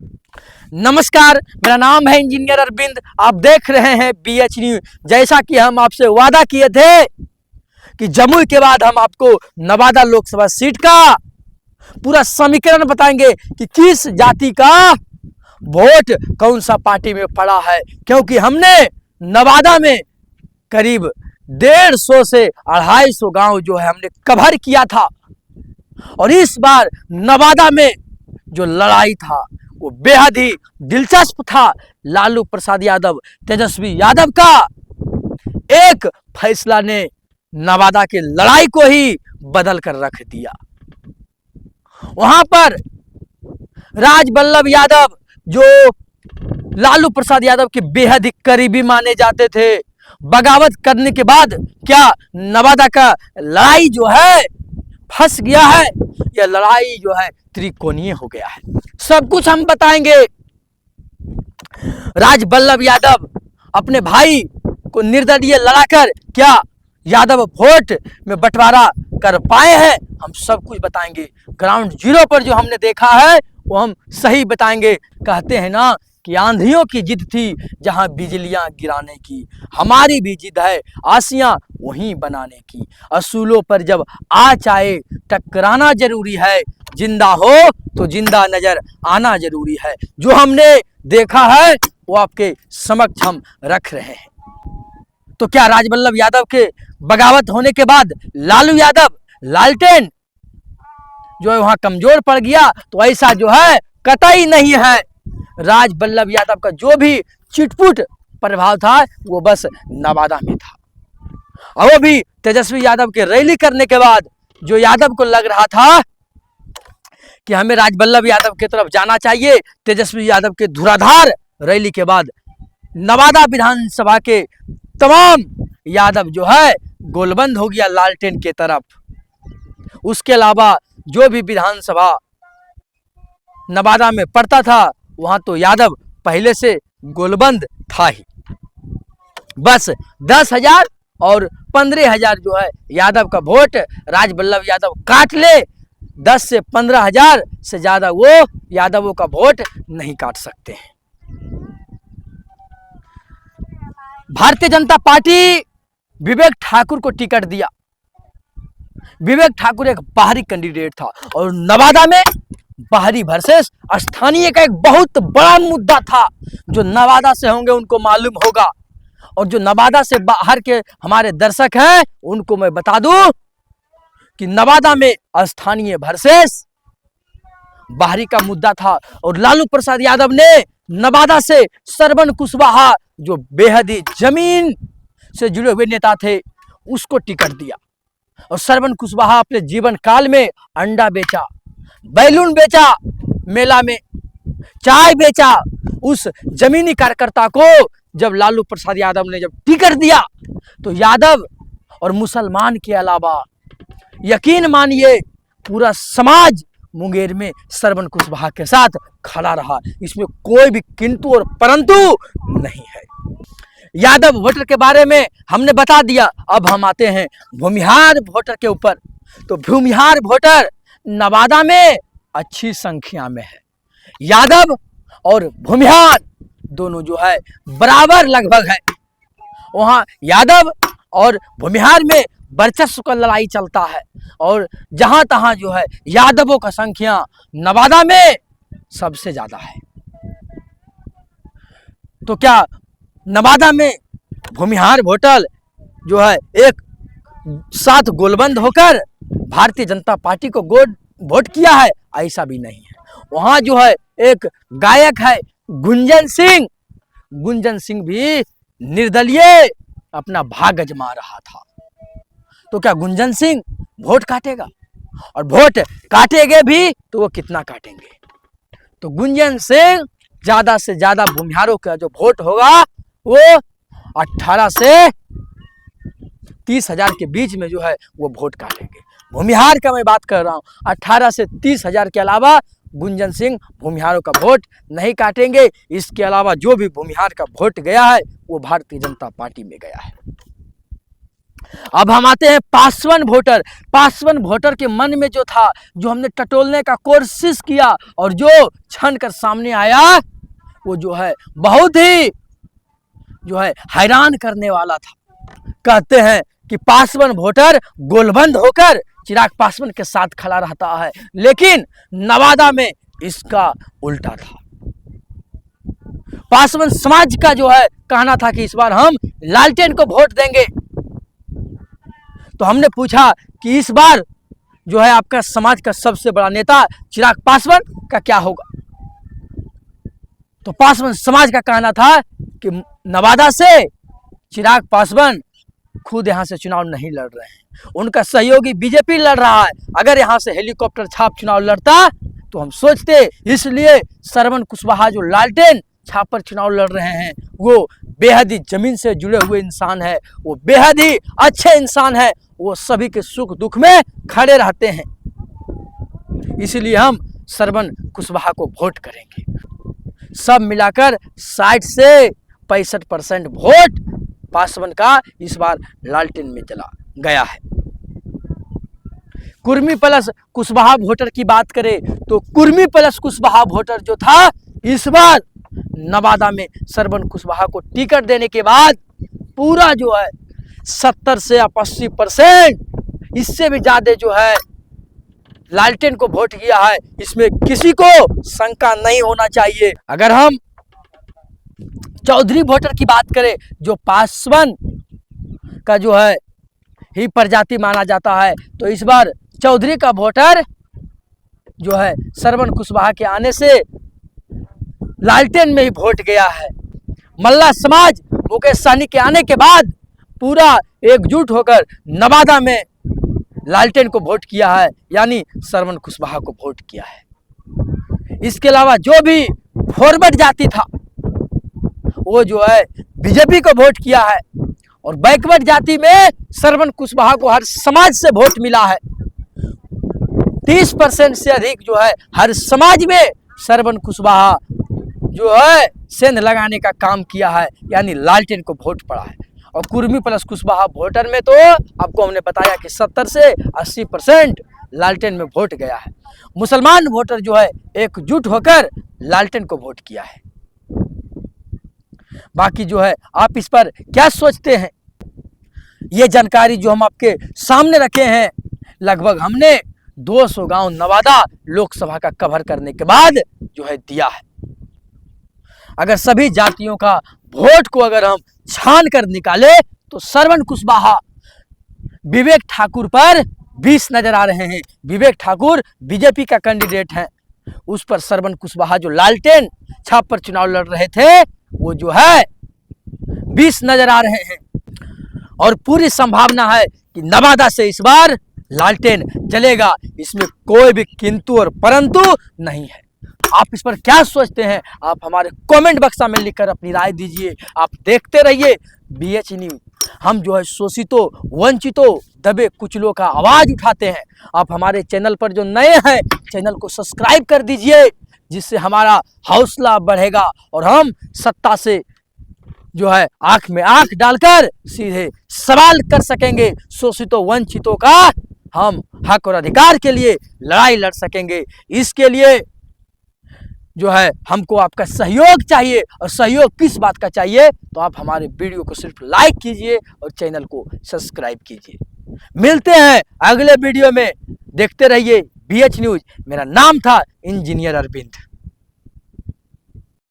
नमस्कार, मेरा नाम है इंजीनियर अरविंद। आप देख रहे हैं BH न्यूज। जैसा कि हम आपसे वादा किए थे कि जमुई के बाद हम आपको नवादा लोकसभा सीट का पूरा समीकरण बताएंगे कि किस जाति का वोट कौन सा पार्टी में पड़ा है, क्योंकि हमने नवादा में करीब 150 से 250 गांव जो है हमने कवर किया था। और इस बार नवादा में जो लड़ाई था वो बेहद ही दिलचस्प था। लालू प्रसाद यादव, तेजस्वी यादव का एक फैसला ने नवादा की लड़ाई को ही बदल कर रख दिया। वहां पर राजबल्लभ यादव जो लालू प्रसाद यादव के बेहद ही करीबी माने जाते थे, बगावत करने के बाद क्या नवादा का लड़ाई जो है फंस गया है। यह लड़ाई जो है त्रिकोणीय हो गया है। सब कुछ हम बताएंगे। राजबल्लभ यादव अपने भाई को निर्दलीय लड़ाकर क्या यादव वोट में बंटवारा कर पाए हैं, हम सब कुछ बताएंगे। ग्राउंड जीरो पर जो हमने देखा है वो हम सही बताएंगे। कहते हैं ना कि आंधियों की जिद थी जहां बिजलियां गिराने की, हमारी भी जिद है आसियां वहीं बनाने की। असूलों पर जब आँच आए टकराना जरूरी है, जिंदा हो तो जिंदा नजर आना जरूरी है। जो हमने देखा है वो आपके समक्ष हम रख रहे हैं। तो क्या राजबल्लभ यादव के बगावत होने के बाद लालू यादव लालटेन जो है वहां कमजोर पड़ गया? तो ऐसा जो है कतई नहीं है। राजबल्लभ यादव का जो भी चिटपुट प्रभाव था वो बस नवादा में था। और वो भी तेजस्वी यादव के रैली करने के बाद जो यादव को लग रहा था कि हमें राजबल्लभ यादव की तरफ जाना चाहिए, तेजस्वी यादव के धुराधार रैली के बाद नवादा विधानसभा के तमाम यादव जो है गोलबंद हो गया लालटेन के तरफ। उसके अलावा जो भी विधानसभा नवादा में पड़ता था वहां तो यादव पहले से गोलबंद था ही। बस 10,000 और 15,000 जो है यादव का वोट राजबल्लभ यादव काट ले, 10 से 15,000 से ज्यादा वो यादवों का वोट नहीं काट सकते हैं। भारतीय जनता पार्टी विवेक ठाकुर को टिकट दिया। विवेक ठाकुर एक बाहरी कैंडिडेट था और नवादा में बाहरी वर्सेस स्थानीय का एक बहुत बड़ा मुद्दा था। जो नवादा से होंगे उनको मालूम होगा, और जो नवादा से बाहर के हमारे दर्शक हैं उनको मैं बता दूं कि नवादा में स्थानीय वर्सेस बाहरी का मुद्दा था। और लालू प्रसाद यादव ने नवादा से श्रवण कुशवाहा जो बेहद ही जमीन से जुड़े हुए नेता थे उसको टिकट दिया। और श्रवण कुशवाहा अपने जीवन काल में अंडा बेचा, बैलून बेचा, मेला में चाय बेचा। उस जमीनी कार्यकर्ता को जब लालू प्रसाद यादव ने जब टिकट दिया तो यादव और मुसलमान के अलावा यकीन मानिए पूरा समाज मुंगेर में श्रवण कुशवाहा के साथ खड़ा रहा। इसमें कोई भी किंतु और परंतु नहीं है। यादव वोटर के बारे में हमने बता दिया। अब हम आते हैं भूमिहार वोटर के ऊपर। तो भूमिहार वोटर नवादा में अच्छी संख्या में है। यादव और भूमिहार दोनों जो है बराबर लगभग है। वहां यादव और भूमिहार में वर्चस्व का लड़ाई चलता है। और जहां तहां जो है यादवों का संख्या नवादा में सबसे ज्यादा है। तो क्या नवादा में भूमिहार वोटर जो है एक साथ गोलबंद होकर भारतीय जनता पार्टी को वोट किया है? ऐसा भी नहीं है। वहां जो है एक गायक है गुंजन सिंह। गुंजन सिंह भी निर्दलीय अपना भाग आजमा रहा था। तो क्या गुंजन सिंह वोट काटेगा? और वोट काटेंगे भी तो वो कितना काटेंगे? तो गुंजन सिंह ज्यादा से ज्यादा भूमिहारों का जो वोट होगा वो 18 से 30,000 के बीच में जो है वो वोट काटेंगे। भूमिहार का मैं बात कर रहा हूँ। 18 से 30,000 के अलावा गुंजन सिंह भूमिहारों का वोट नहीं काटेंगे। इसके अलावा जो भी भूमिहार का वोट गया है वो भारतीय जनता पार्टी में गया है। अब हम आते हैं पासवान वोटर। पासवान वोटर के मन में जो था, जो हमने टटोलने का कोशिश किया और जो छन कर सामने आया, वो जो है बहुत ही जो है हैरान करने वाला था। कहते हैं कि पासवान वोटर गोलबंद होकर चिराग पासवान के साथ खड़ा रहता है, लेकिन नवादा में इसका उल्टा था। पासवान समाज का जो है कहना था कि इस बार हम लालटेन को वोट देंगे। तो हमने पूछा कि इस बार जो है आपका समाज का सबसे बड़ा नेता चिराग पासवान का क्या होगा। तो पासवान समाज का कहना था कि नवादा से चिराग पासवान खुद यहां से चुनाव नहीं लड़ रहे हैं, उनका सहयोगी बीजेपी लड़ रहा है। अगर यहां से हेलीकॉप्टर छाप चुनाव लड़ता तो हम सोचते। इसलिए श्रवण कुशवाहा जो लालटेन छाप पर चुनाव लड़ रहे हैं, वो बेहद ही जमीन से जुड़े हुए इंसान है, वो बेहद ही अच्छे इंसान है, वो सभी के सुख दुख में खड़े रहते हैं। इसलिए हम श्रवण कुशवाहा को वोट करेंगे। सब मिलाकर 60 से 65% वोट पासवान का इस बार लालटेन में चला गया है। कुर्मी प्लस कुशवाहा वोटर की बात करें तो कुर्मी प्लस कुशवाहा वोटर जो था, इस बार नवादा में श्रवण कुशवाहा को टिकट देने के बाद पूरा जो है 70 से 80%, इससे भी ज्यादा जो है लालटेन को वोट किया है। इसमें किसी को शंका नहीं होना चाहिए। अगर हम चौधरी वोटर की बात करें, जो पासवान का जो है ही प्रजाति माना जाता है, तो इस बार चौधरी का वोटर जो है श्रवण कुशवाहा के आने से लालटेन में ही वोट गया है। मल्ला समाज मुकेश सहनी के आने के बाद पूरा एकजुट होकर नवादा में लालटेन को वोट किया है, यानी श्रवण कुशवाहा को वोट किया है। इसके अलावा जो भी फॉरवर्ड जाति था, वो जो है बीजेपी को वोट किया है, और बैकवर्ड जाति में श्रवण कुशवाहा को हर समाज से वोट मिला है। 30% से अधिक जो है हर समाज में श्रवण कुशवाहा जो है सेंध लगाने का काम किया है, यानी लालटेन को वोट पड़ा है। और कुर्मी प्लस कुशवाहा वोटर में तो आपको हमने बताया कि 70 से 80% लालटेन में वोट गया है। मुसलमान वोटर जो है एकजुट होकर लालटेन को वोट किया है। बाकी जो है आप इस पर क्या सोचते हैं? ये जानकारी जो हम आपके सामने रखे हैं, लगभग हमने 200 गांव नवादा लोकसभा का कवर करने के बाद जो है दिया है। अगर सभी जातियों का वोट को अगर हम छान कर निकाले तो श्रवण कुशवाहा विवेक ठाकुर पर 20 नजर आ रहे हैं। विवेक ठाकुर बीजेपी का कैंडिडेट हैं, उस पर श्रवण कुशवाहा जो लालटेन छाप पर चुनाव लड़ रहे थे, वो जो है 20 नजर आ रहे हैं। और पूरी संभावना है कि नवादा से इस बार लालटेन जलेगा, इसमें कोई भी किंतु और परंतु नहीं है। आप इस पर क्या सोचते हैं? आप हमारे कमेंट बक्सा में लिखकर अपनी राय दीजिए। आप देखते रहिए BH न्यूज। हम जो है शोषितों, वंचितों, दबे कुचलों का आवाज उठाते हैं। आप हमारे चैनल पर जो नए हैं, चैनल को सब्सक्राइब कर दीजिए, जिससे हमारा हौसला बढ़ेगा और हम सत्ता से जो है आंख में आंख डालकर सीधे सवाल कर सकेंगे। शोषितों, वंचितों का हम हक और अधिकार के लिए लड़ाई लड़ सकेंगे। इसके लिए जो है हमको आपका सहयोग चाहिए। और सहयोग किस बात का चाहिए? तो आप हमारे वीडियो को सिर्फ लाइक कीजिए और चैनल को सब्सक्राइब कीजिए। मिलते हैं अगले वीडियो में, देखते रहिए BH न्यूज। मेरा नाम था इंजीनियर अरविंद।